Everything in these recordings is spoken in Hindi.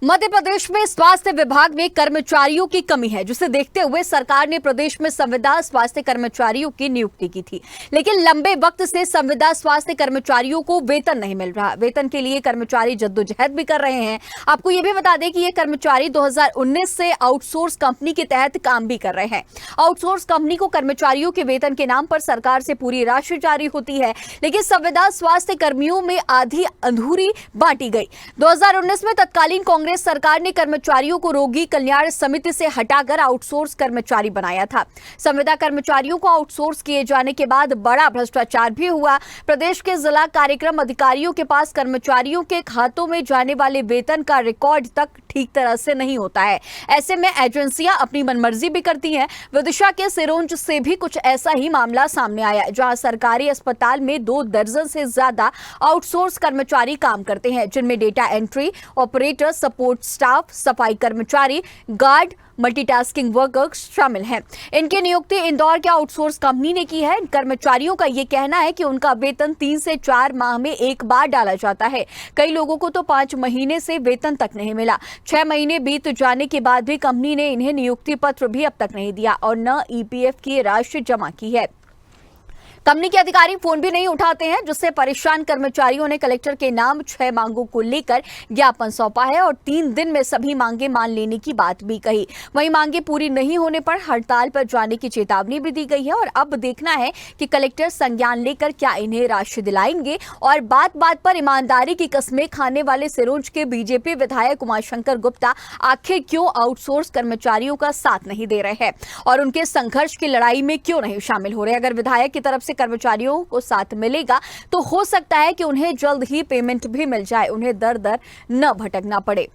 मध्य प्रदेश में स्वास्थ्य विभाग में कर्मचारियों की कमी है, जिसे देखते हुए सरकार ने प्रदेश में संविदा स्वास्थ्य कर्मचारियों की नियुक्ति की थी। लेकिन लंबे वक्त से संविदा स्वास्थ्य कर्मचारियों को वेतन नहीं मिल रहा। वेतन के लिए कर्मचारी जद्दोजहद भी कर रहे हैं। आपको यह भी बता दें कि ये कर्मचारी 2019 से आउटसोर्स कंपनी के तहत काम भी कर रहे हैं। आउटसोर्स कंपनी को कर्मचारियों के वेतन के नाम पर सरकार से पूरी राशि जारी होती है, लेकिन संविदा स्वास्थ्य कर्मियों में आधी अधूरी बांटी गई। 2019 में तत्कालीन कांग्रेस सरकार ने कर्मचारियों को रोगी कल्याण समिति से हटाकर आउटसोर्स कर्मचारी बनाया था। संविदा कर्मचारियों को आउटसोर्स किए जाने के बाद बड़ा भ्रष्टाचार भी हुआ। प्रदेश के जिला कार्यक्रम अधिकारियों के पास कर्मचारियों के खातों में जाने वाले वेतन का रिकॉर्ड तक ठीक तरह से नहीं होता है। ऐसे में एजेंसियां अपनी मनमर्जी भी करती हैं। विदिशा के सिरोंज से भी कुछ ऐसा ही मामला सामने आया, जहां सरकारी अस्पताल में 2 दर्जन से ज्यादा आउटसोर्स कर्मचारी काम करते हैं, जिनमें data entry operator, support staff, सफाई कर्मचारी, गार्ड, मल्टीटास्किंग वर्कर्स शामिल हैं। इनकी नियुक्ति इंदौर के आउटसोर्स कंपनी ने की है। कर्मचारियों का यह कहना है कि उनका वेतन 3 से 4 माह में एक बार डाला जाता है। कई लोगों को तो 5 महीने से वेतन तक नहीं मिला। 6 महीने बीत जाने के बाद भी कंपनी ने इन्हें नियुक्ति पत्र भी अब तक नहीं दिया और न ईपीएफ की राशि जमा की है। कंपनी के अधिकारी फोन भी नहीं उठाते हैं, जिससे परेशान कर्मचारियों ने कलेक्टर के नाम 6 मांगों को लेकर ज्ञापन सौंपा है और 3 दिन में सभी मांगे मान लेने की बात भी कही। वहीं मांगे पूरी नहीं होने पर हड़ताल पर जाने की चेतावनी भी दी गई है और अब देखना है कि कलेक्टर संज्ञान लेकर क्या इन्हें राशि दिलाएंगे। और बात बात पर ईमानदारी की कस्में खाने वाले सिरोंज के बीजेपी विधायक उमाशंकर गुप्ता आखिर क्यों आउटसोर्स कर्मचारियों का साथ नहीं दे रहे हैं और उनके संघर्ष की लड़ाई में क्यों नहीं शामिल हो रहे। अगर विधायक की तरफ से कर्मचारियों को साथ मिलेगा तो हो सकता है कि उन्हें जल्द ही पेमेंट भी मिल जाए, उन्हें दर दर न भटकना पड़े।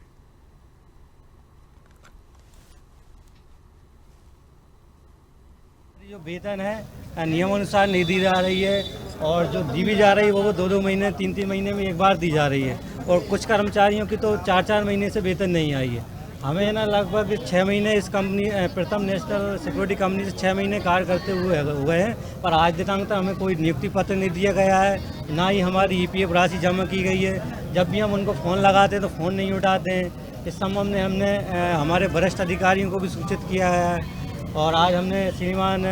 जो वेतन है नियमानुसार नहीं दी जा रही है और जो दी भी जा रही है वो 2-2 महीने 3-3 महीने में एक बार दी जा रही है और कुछ कर्मचारियों की तो 4-4 महीने से वेतन नहीं आई है। हमें ना लगभग 6 महीने इस कंपनी प्रथम नेशनल सिक्योरिटी कंपनी से 6 महीने कार्य करते हुए हैं, पर आज दिनांक तक हमें कोई नियुक्ति पत्र नहीं दिया गया है, ना ही हमारी ईपीएफ राशि जमा की गई है। जब भी हम उनको फ़ोन लगाते हैं तो फ़ोन नहीं उठाते हैं। इस संबंध में हमने हमारे वरिष्ठ अधिकारियों को भी सूचित किया है और आज हमने श्रीमान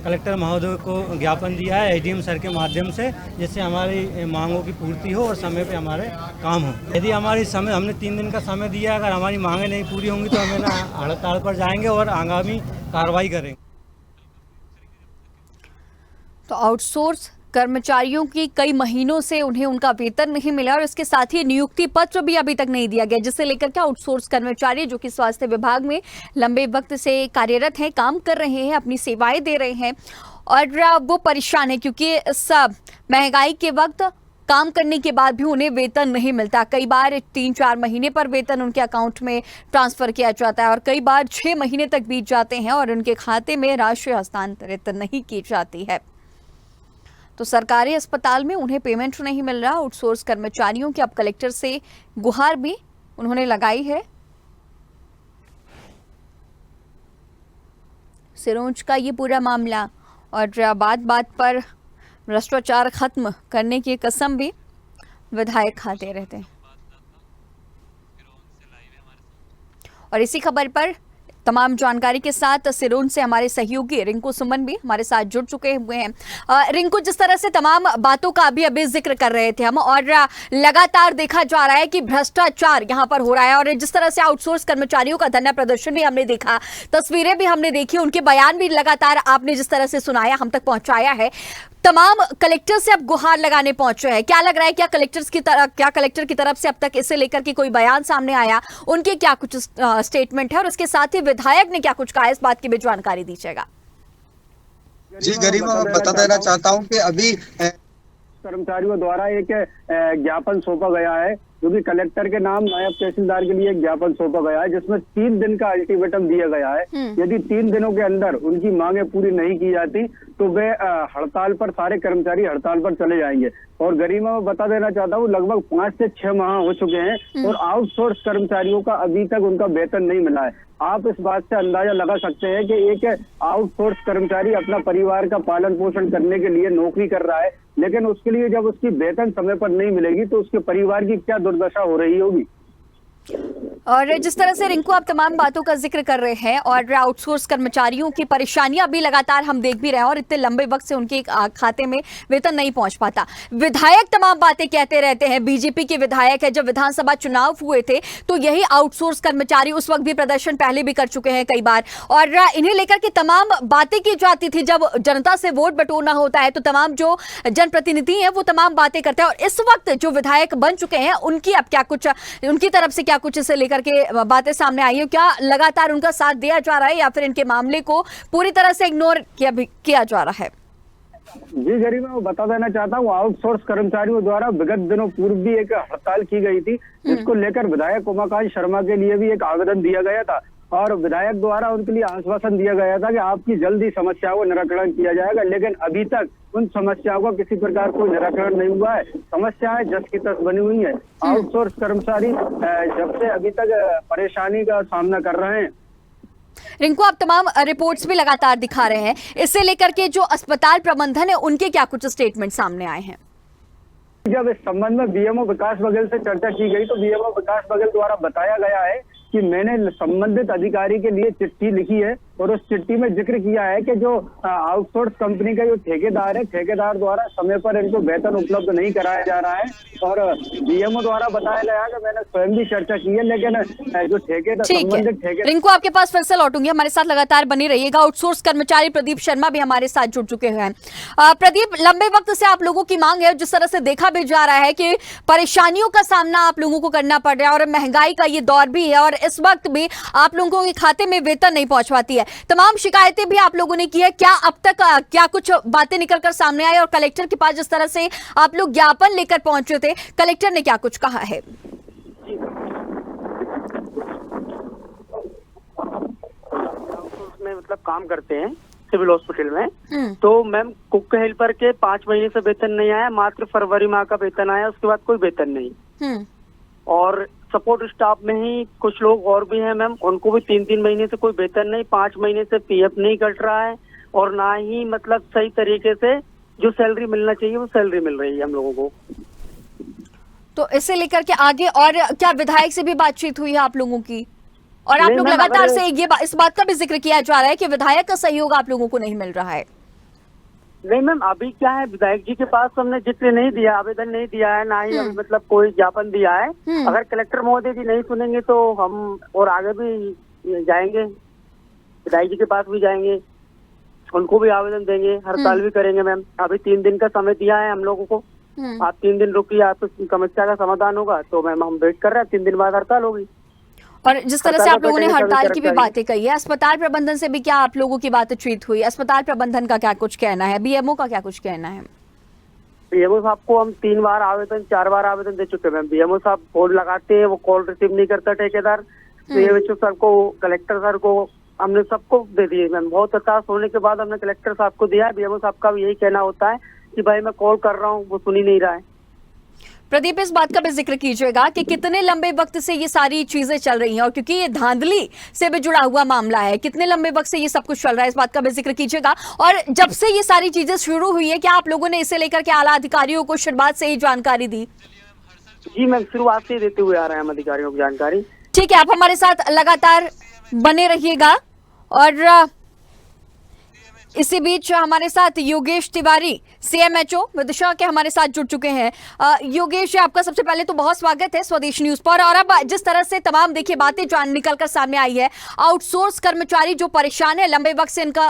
कलेक्टर महोदय को ज्ञापन दिया है एडीएम सर के माध्यम से, जिससे हमारी मांगों की पूर्ति हो और समय पे हमारे काम हो। यदि हमारी समय हमने 3 दिन का समय दिया, अगर हमारी मांगें नहीं पूरी होंगी तो हमें ना हड़ताल पर जाएंगे और आगामी कार्रवाई करेंगे। तो आउटसोर्स कर्मचारियों की कई महीनों से उन्हें उनका वेतन नहीं मिला और इसके साथ ही नियुक्ति पत्र भी अभी तक नहीं दिया गया, जिसे लेकर के आउटसोर्स कर्मचारी जो कि स्वास्थ्य विभाग में लंबे वक्त से कार्यरत हैं, काम कर रहे हैं, अपनी सेवाएं दे रहे हैं और वो परेशान है क्योंकि सब महंगाई के वक्त काम करने के बाद भी उन्हें वेतन नहीं मिलता। कई बार 3-4 महीने पर वेतन उनके अकाउंट में ट्रांसफर किया जाता है और कई बार 6 महीने तक बीत जाते हैं और उनके खाते में राशि हस्तांतरित नहीं की जाती है। तो सरकारी अस्पताल में उन्हें पेमेंट नहीं मिल रहा। आउटसोर्स कर्मचारियों की अब कलेक्टर से गुहार भी उन्होंने लगाई है। सिरोंज का ये पूरा मामला और बात बात पर भ्रष्टाचार खत्म करने की कसम भी विधायक खाते रहते हैं। और इसी खबर पर तमाम जानकारी के साथ सिरोंज से हमारे सहयोगी रिंकू सुमन भी हमारे साथ जुड़ चुके हुए हैं। रिंकू, जिस तरह से तमाम बातों का अभी जिक्र कर रहे थे हम और लगातार देखा जा रहा है कि भ्रष्टाचार यहां पर हो रहा है और जिस तरह से आउटसोर्स कर्मचारियों का धरना प्रदर्शन भी हमने देखा, तस्वीरें भी हमने देखी, उनके बयान भी लगातार आपने जिस तरह से सुनाया हम तक पहुंचाया है, तमाम कलेक्टर से अब गुहार लगाने पहुंचे हैं। क्या लग रहा है, क्या कलेक्टर की तरफ से अब तक इसे लेकर के कोई बयान सामने आया, उनके क्या कुछ स्टेटमेंट है और उसके साथ ही विधायक ने क्या कुछ कहा, इस बात की भी जानकारी दीजिएगा। जी गरिमा, मैं बता देना चाहता हूं कि अभी कर्मचारियों द्वारा एक ज्ञापन सौंपा गया है, जो कि कलेक्टर के नाम नायब तहसीलदार के लिए एक ज्ञापन सौंपा गया है, जिसमें 3 दिन का अल्टीमेटम दिया गया है। यदि 3 दिनों के अंदर उनकी मांगे पूरी नहीं की जाती तो वे हड़ताल पर, सारे कर्मचारी हड़ताल पर चले जाएंगे। और गरिमा, मैं बता देना चाहता हूँ लगभग 5 से 6 माह हो चुके हैं और आउटसोर्स कर्मचारियों का अभी तक उनका वेतन नहीं मिला है। आप इस बात से अंदाजा लगा सकते हैं कि एक आउटसोर्स कर्मचारी अपना परिवार का पालन पोषण करने के लिए नौकरी कर रहा है, लेकिन उसके लिए जब उसकी वेतन समय पर नहीं मिलेगी तो उसके परिवार की क्या दुर्दशा हो रही होगी। और जिस तरह से रिंकू आप तमाम बातों का जिक्र कर रहे हैं और आउटसोर्स कर्मचारियों की परेशानियां भी लगातार हम देख भी रहे हैं और इतने लंबे वक्त से उनके खाते में वेतन नहीं पहुंच पाता। विधायक तमाम बातें कहते रहते हैं, बीजेपी के विधायक है, जब विधानसभा चुनाव हुए थे तो यही आउटसोर्स कर्मचारी उस वक्त भी प्रदर्शन पहले भी कर चुके हैं कई बार और इन्हें लेकर के तमाम बातें की जाती थी। जब जनता से वोट बटोरना होता है तो तमाम जो जनप्रतिनिधि हैं वो तमाम बातें करते हैं और इस वक्त जो विधायक बन चुके हैं उनकी अब क्या कुछ, उनकी तरफ से क्या कुछ इसे लेकर के बातें सामने आई है? क्या लगातार उनका साथ दिया जा रहा है या फिर इनके मामले को पूरी तरह से इग्नोर किया जा रहा है? जी गरिमा, मैं बता देना चाहता हूँ, आउटसोर्स कर्मचारियों द्वारा विगत दिनों पूर्व भी एक हड़ताल की गई थी, जिसको लेकर विधायक उमाकांत शर्मा के लिए भी एक आवेदन दिया गया था और विधायक द्वारा उनके लिए आश्वासन दिया गया था कि आपकी जल्दी समस्याओं का निराकरण किया जाएगा, लेकिन अभी तक उन समस्याओं का किसी प्रकार कोई निराकरण नहीं हुआ है। समस्याएं जस की तस बनी हुई है। आउटसोर्स कर्मचारी जब से अभी तक परेशानी का सामना कर रहे हैं। रिंकू, आप तमाम रिपोर्ट्स भी लगातार दिखा रहे हैं, इससे लेकर के जो अस्पताल प्रबंधन है उनके क्या कुछ स्टेटमेंट सामने आए हैं? जब इस संबंध में बीएमओ विकास बघेल से चर्चा की गई तो बीएमओ विकास बघेल द्वारा बताया गया है कि मैंने संबंधित अधिकारी के लिए चिट्ठी लिखी है और उस चिट्ठी में जिक्र किया है कि जो आउटसोर्स कंपनी का जो ठेकेदार है, ठेकेदार द्वारा समय पर इनको वेतन उपलब्ध नहीं कराया जा रहा है और बीएमओ द्वारा बताया गया कि मैंने स्वयं भी चर्चा की है, लेकिन जो ठेकेदार संबंधित ठेकेदार। रिंकू, आपके पास फिर से लौटूंगी, हमारे साथ लगातार बनी रहिएगा। आउटसोर्स कर्मचारी प्रदीप शर्मा भी हमारे साथ जुड़ चुके हैं। प्रदीप, लंबे वक्त से आप लोगों की मांग है, जिस तरह से देखा भी जा रहा है कि परेशानियों का सामना आप लोगों को करना पड़ रहा है और महंगाई का ये दौर भी है और इस वक्त भी आप लोगों के खाते में वेतन नहीं पहुंच पाती है, तमाम शिकायतें भी आप लोगों ने की है। क्या अब तक क्या कुछ बातें निकलकर सामने आई और कलेक्टर के पास जिस तरह से आप लोग ज्ञापन लेकर पहुंचे थे, कलेक्टर ने क्या कुछ कहा है? में मतलब काम करते हैं सिविल हॉस्पिटल में, तो मैम कुक हेल्पर के 5 महीने से वेतन नहीं आया, मात्र फरवरी माह का वेतन आया, उसके बाद कोई वेतन नहीं। और सपोर्ट स्टाफ में ही कुछ लोग और भी हैं मैम, उनको भी 3-3 महीने से कोई वेतन नहीं, 5 महीने से पीएफ नहीं कट रहा है और ना ही मतलब सही तरीके से जो सैलरी मिलना चाहिए वो सैलरी मिल रही है हम लोगों को। तो इसे लेकर के आगे और क्या विधायक से भी बातचीत हुई है आप लोगों की? और आप लोग लगातार से इस बात का भी जिक्र किया जा रहा है कि विधायक का सहयोग आप लोगों को नहीं मिल रहा है। नहीं मैम, अभी क्या है, विधायक जी के पास हमने जिक्र नहीं दिया, आवेदन नहीं दिया है, ना ही अभी मतलब कोई ज्ञापन दिया है। अगर कलेक्टर महोदय जी नहीं सुनेंगे तो हम और आगे भी जाएंगे, विधायक जी के पास भी जाएंगे, उनको भी आवेदन देंगे, हड़ताल भी करेंगे मैम। अभी 3 दिन का समय दिया है हम लोगों को, आप 3 दिन रुकिए, आपकी समस्या का समाधान होगा। तो मैम हम वेट कर रहे हैं, 3 दिन बाद हड़ताल होगी। और जिस तरह से आप लोगों ने हड़ताल की भी बातें कही है, अस्पताल प्रबंधन से भी क्या आप लोगों की बातचीत हुई? अस्पताल प्रबंधन का क्या कुछ कहना है? बीएमओ का क्या कुछ कहना है? बीएमओ साहब को हम 3 बार आवेदन 4 बार आवेदन दे चुके हैं मैम। बीएमओ साहब फोन लगाते हैं, वो कॉल रिसीव नहीं करता ठेकेदार। सीएमएचओ सर को, कलेक्टर सर को, हमने सबको दे दिए मैम। बहुत हताश होने के बाद हमने कलेक्टर साहब को दिया है। बीएमओ साहब का भी यही कहना होता है कि भाई मैं कॉल कर रहा हूँ, वो सुन ही नहीं रहा है। प्रदीप, इस बात का भी जिक्र कीजिएगा कि कितने लंबे वक्त से ये सारी चीजें चल रही हैं और क्योंकि ये धांधली से भी जुड़ा हुआ मामला है, कितने लंबे वक्त से ये सब कुछ चल रहा है, इस बात का भी जिक्र कीजिएगा। और जब से ये सारी चीजें शुरू हुई है, क्या आप लोगों ने इसे लेकर के आला अधिकारियों को शुरुआत से ही जानकारी दी? जी मैम, शुरुआत से देते हुए आ रहे हैं हम अधिकारियों को जानकारी। ठीक है, आप हमारे साथ लगातार बने रहिएगा। और इसी बीच हमारे साथ योगेश तिवारी, सीएमएचओ विदिशा के हमारे साथ जुड़ चुके हैं। योगेश, आपका सबसे पहले तो बहुत स्वागत है स्वदेश न्यूज पर। और अब जिस तरह से तमाम देखिए बातें जो निकल कर सामने आई है, आउटसोर्स कर्मचारी जो परेशान है लंबे वक्त से, इनका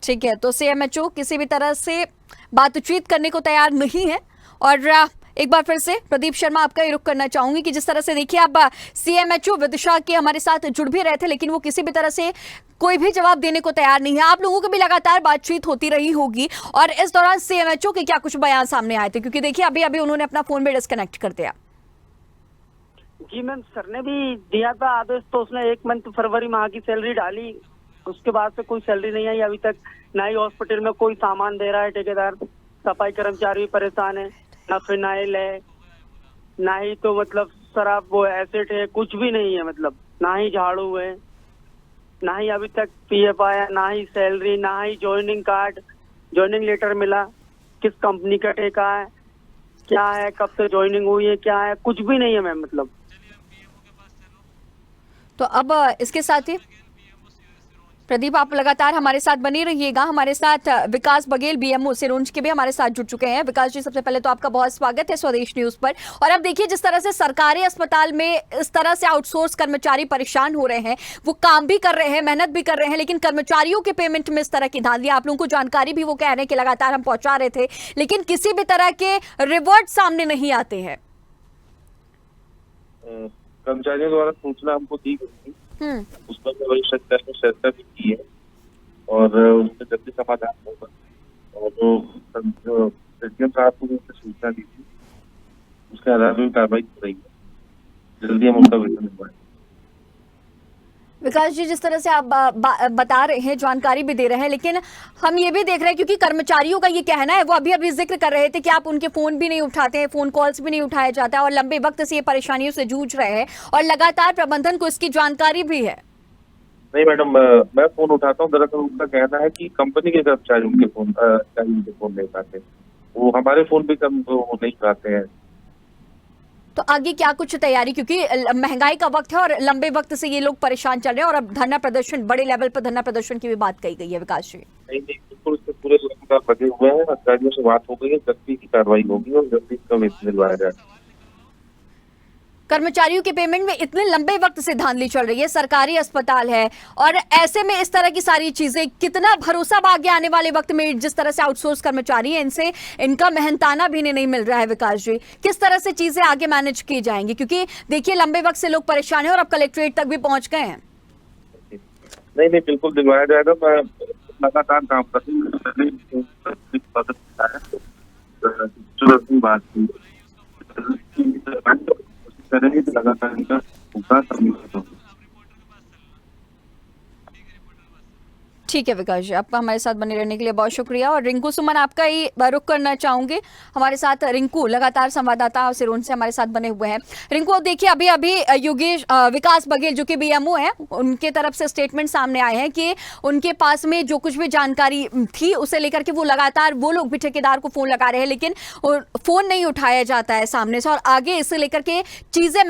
ठीक है, तो सीएमएचओ किसी भी तरह से बातचीत करने को तैयार नहीं है। और एक बार फिर से प्रदीप शर्मा, आपका ही रुख करना चाहूंगी कि जिस तरह से देखिए आप सीएमएचओ विदिशा के हमारे साथ जुड़ भी रहे थे, लेकिन वो किसी भी तरह से कोई भी जवाब देने को तैयार नहीं है। आप लोगों की भी लगातार बातचीत होती रही होगी और इस दौरान सीएमएचओ के क्या कुछ बयान सामने आए थे? क्योंकि देखिए अभी अभी उन्होंने अपना फोन भी डिस्कनेक्ट कर दिया। जी मैम, सर ने भी दिया था आदेश, तो उसने 1 मंथ फरवरी माह की सैलरी डाली, उसके बाद से कोई सैलरी नहीं आई अभी तक। ना ही हॉस्पिटल में कोई सामान दे रहा है ठेकेदार, सफाई कर्मचारी भी परेशान है, ना फिनाइल है, ना ही तो मतलब शराब वो एसिड है, कुछ भी नहीं है, मतलब ना ही झाड़ू है, ना ही अभी तक पीएफ आया, ना ही सैलरी, ना ही ज्वाइनिंग कार्ड, ज्वाइनिंग लेटर मिला, किस कंपनी का ठेका है, क्या है, कब से ज्वाइनिंग हुई है, क्या है, कुछ भी नहीं है मैम। मतलब तो अब इसके साथ ही प्रदीप, आप लगातार हमारे साथ बने रहिएगा। हमारे साथ विकास बघेल बीएमओ सिरोंज के भी हमारे साथ जुड़ चुके हैं। विकास जी, सबसे पहले तो आपका बहुत स्वागत है स्वदेश न्यूज पर। और अब देखिए, जिस तरह से सरकारी अस्पताल में इस तरह से आउटसोर्स कर्मचारी परेशान हो रहे हैं, वो काम भी कर रहे हैं, मेहनत भी कर रहे हैं, लेकिन कर्मचारियों के पेमेंट में इस तरह की धांधली, आप लोगों को जानकारी भी वो कह रहे हैं कि लगातार हम पहुंचा रहे थे, लेकिन किसी भी तरह के रिवॉर्ड सामने नहीं आते हैं। कर्मचारियों द्वारा सूचना हमको दी गई थी, उस पर वरिष्ठ अधिकारी ने चर्चा भी की है और उसमें जल्दी समाधान होगा। और जो एसडीएम साहब को उनसे सूचना दी थी, उसके आधार पर कार्रवाई हो रही है। जल्दी हम उनका वेतन दिलवाएंगे। विकास जी, जिस तरह से आप बता रहे हैं, जानकारी भी दे रहे हैं, लेकिन हम ये भी देख रहे हैं, क्योंकि कर्मचारियों का ये कहना है, वो अभी अभी जिक्र कर रहे थे कि आप उनके फोन भी नहीं उठाते हैं, फोन कॉल्स भी नहीं उठाया जाता है और लंबे वक्त से ये परेशानियों से जूझ रहे हैं और लगातार प्रबंधन को इसकी जानकारी भी है। नहीं मैडम, मैं फोन उठाता हूँ। दरअसल उनका कहना है कि कंपनी के कर्मचारी उनके फोन नहीं उठाते, वो हमारे फोन भी वो नहीं उठाते हैं। तो आगे क्या कुछ तैयारी, क्योंकि महंगाई का वक्त है और लंबे वक्त से ये लोग परेशान चल रहे हैं और अब धरना प्रदर्शन, बड़े लेवल पर धरना प्रदर्शन की भी बात कही गई है। विकास जी, नहीं, बिल्कुल इससे पूरे लगातार लगे हुए हैं। अधिकारियों से बात हो गई है, जल्दी की कार्रवाई होगी और जल्दी इसका वेतन दिलवाया जाएगा। कर्मचारियों के पेमेंट में इतने लंबे वक्त से धांधली चल रही है, सरकारी अस्पताल है, और ऐसे में इस तरह की सारी चीजें, कितना भरोसा आगे आने वाले वक्त में जिस तरह से आउटसोर्स कर्मचारी हैं, इनसे इनका मेहनताना भी नहीं मिल रहा है। विकास जी, किस तरह से चीजें आगे मैनेज की जाएंगी, क्योंकि देखिए लंबे वक्त से लोग परेशान हैं और अब कलेक्ट्रेट तक भी पहुंच गए हैं। नहीं, बिल्कुल दिलवाया जाएगा। मैं लगातार काम कर रही हूँ। बात की करेंगे तो लगातार इनका भुगतान। ठीक है विकास जी, आपका हमारे साथ बने रहने के लिए बहुत शुक्रिया। और रिंकू सुमन, आपका ही रुख करना चाहूंगे। हमारे साथ रिंकू लगातार संवाददाता सिरोंज से हमारे साथ बने हुए हैं। रिंकू, देखिए अभी अभी विकास बघेल जो कि बीएमओ है, उनके तरफ से स्टेटमेंट सामने आए हैं कि उनके पास में जो कुछ भी जानकारी थी उसे लेकर के वो लगातार, वो लोग भी ठेकेदार को फोन लगा रहे हैं, लेकिन फोन नहीं उठाया जाता है सामने से, और आगे इसे लेकर के चीजें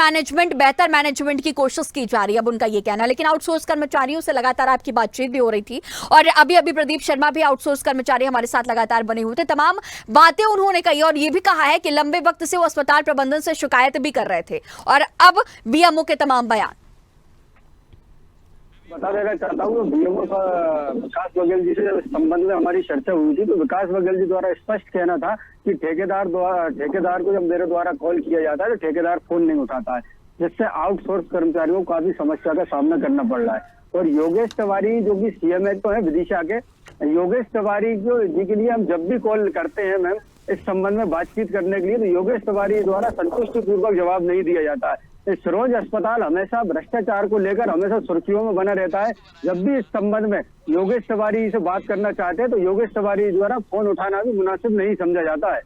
बेहतर मैनेजमेंट की कोशिश की जा रही है, अब उनका ये कहना। लेकिन आउटसोर्स कर्मचारियों से लगातार आपकी बातचीत भी हो रही थी और अभी अभी प्रदीप शर्मा भी आउटसोर्स कर्मचारी हमारे साथ लगातार बने हुए थे। तमाम बातें उन्होंने कही और ये भी कहा है कि लंबे वक्त से वो अस्पताल प्रबंधन से शिकायत भी कर रहे थे, और अब बीएमओ के तमाम बयान। बता देना चाहता हूँ, बीएमओ का विकास बघेल जी से संबंध में हमारी चर्चा हुई थी, तो विकास बघेल जी द्वारा स्पष्ट कहना था कि ठेकेदार को जब मेरे द्वारा कॉल किया जाता है तो ठेकेदार फोन नहीं उठाता है, जिससे आउटसोर्स कर्मचारियों को काफी समस्या का सामना करना पड़ रहा है। और योगेश तिवारी जो कि सीएमएच तो है विदिशा के, योगेश तिवारी जी के लिए हम जब भी कॉल करते हैं मैम इस संबंध में बातचीत करने के लिए, तो योगेश तिवारी द्वारा संतुष्टि पूर्वक जवाब नहीं दिया जाता है। सिरोंज अस्पताल हमेशा भ्रष्टाचार को लेकर हमेशा सुर्खियों में बना रहता है। जब भी इस संबंध में योगेश तिवारी से बात करना चाहते हैं तो योगेश तिवारी द्वारा फोन उठाना भी मुनासिब नहीं समझा जाता है।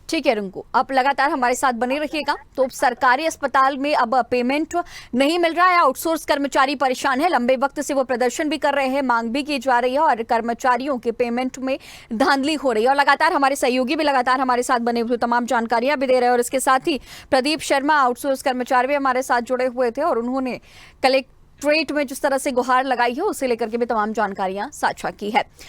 ठीक है रिंकू, आप लगातार हमारे साथ बने रखिएगा। तो सरकारी अस्पताल में अब पेमेंट नहीं मिल रहा है, आउटसोर्स कर्मचारी परेशान है, लंबे वक्त से वो प्रदर्शन भी कर रहे हैं, मांग भी की जा रही है और कर्मचारियों के पेमेंट में धांधली हो रही है। और लगातार हमारे सहयोगी भी लगातार हमारे साथ बने हुए तमाम जानकारियां भी दे रहे हैं। और इसके साथ ही प्रदीप शर्मा आउटसोर्स कर्मचारी भी हमारे साथ जुड़े हुए थे और उन्होंने कलेक्ट्रेट में जिस तरह से गुहार लगाई है उसे लेकर के भी तमाम जानकारियां साझा की है।